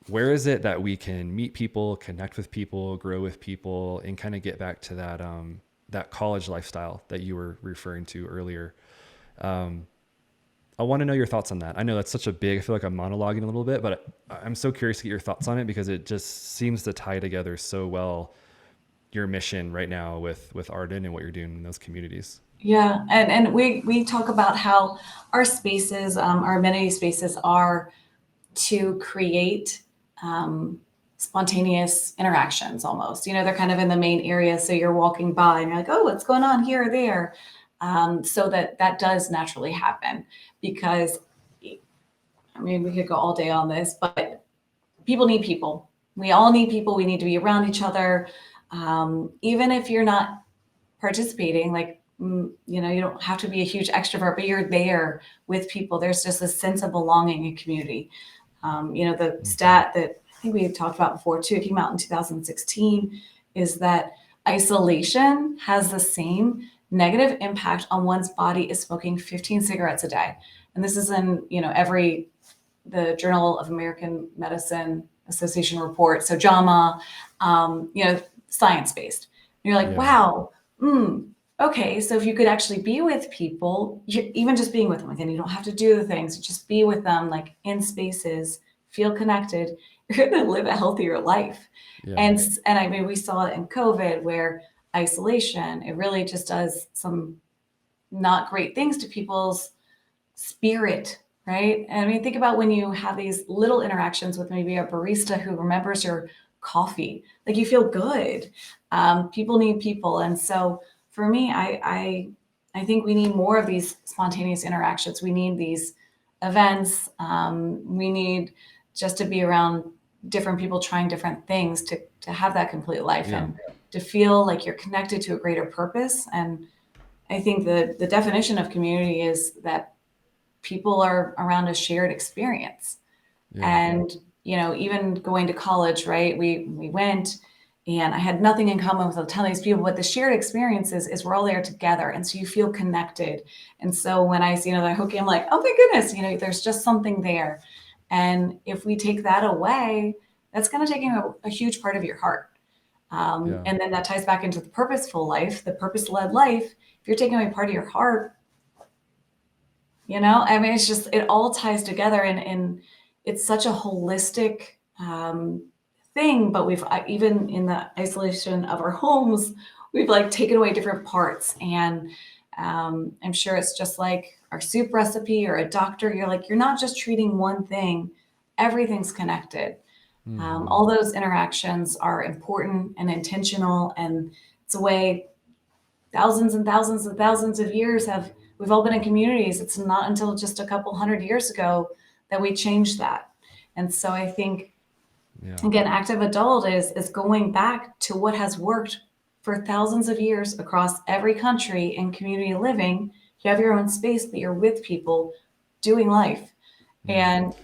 where is it that we can meet people, connect with people, grow with people, and kind of get back to that, that college lifestyle that you were referring to earlier. Um, I want to know your thoughts on that. I know that's such a big, I feel like I'm monologuing a little bit, but I'm so curious to get your thoughts on it because it just seems to tie together so well your mission right now with Arden and what you're doing in those communities. Yeah, and we talk about how our spaces, our amenity spaces, are to create spontaneous interactions almost. They're kind of in the main area. So you're walking by and you're like, oh, what's going on here or there? So that does naturally happen because, I mean, we could go all day on this, but people need people. We all need people. We need to be around each other. Even if you're not participating, like, you don't have to be a huge extrovert, but you're there with people. There's just a sense of belonging and community. The Mm-hmm. stat that I think we had talked about before too, it came out in 2016, is that isolation has the same negative impact on one's body as smoking 15 cigarettes a day. And this is in, the Journal of American Medicine Association report. So JAMA, science based. You're like, Yeah. wow, okay. So if you could actually be with people, even just being with them, again, you don't have to do the things, just be with them, like in spaces, feel connected, you're going to live a healthier life. Yeah. And I mean, we saw it in COVID where isolation, it really just does some not great things to people's spirit, right? And I mean, think about when you have these little interactions with maybe a barista who remembers your coffee, like you feel good. People need people. And so for me, I think we need more of these spontaneous interactions. We need these events. We need just to be around different people trying different things to have that complete life Yeah. and to feel like you're connected to a greater purpose. And I think the definition of community is that people are around a shared experience. Yeah. And, even going to college, right? We went and I had nothing in common with a ton of these people, but the shared experiences is we're all there together. And so you feel connected. And so when I see another Hokie, I'm like, oh my goodness, there's just something there. And if we take that away, that's going to take a huge part of your heart. Yeah. And then that ties back into the purposeful life, the purpose led life. If you're taking away part of your heart, I mean, it's just, it all ties together and it's such a holistic thing. But we've, even in the isolation of our homes, we've like taken away different parts. And I'm sure it's just like our soup recipe or a doctor. You're like, you're not just treating one thing, everything's connected. Mm-hmm. All those interactions are important and intentional. And it's a way thousands and thousands and thousands of years have we've all been in communities. It's not until just a couple hundred years ago that we changed that. And so I think, Yeah. again, active adult is going back to what has worked for thousands of years across every country in community living. You have your own space, but you're with people doing life Mm. and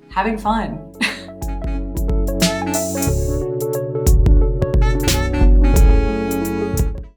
having fun.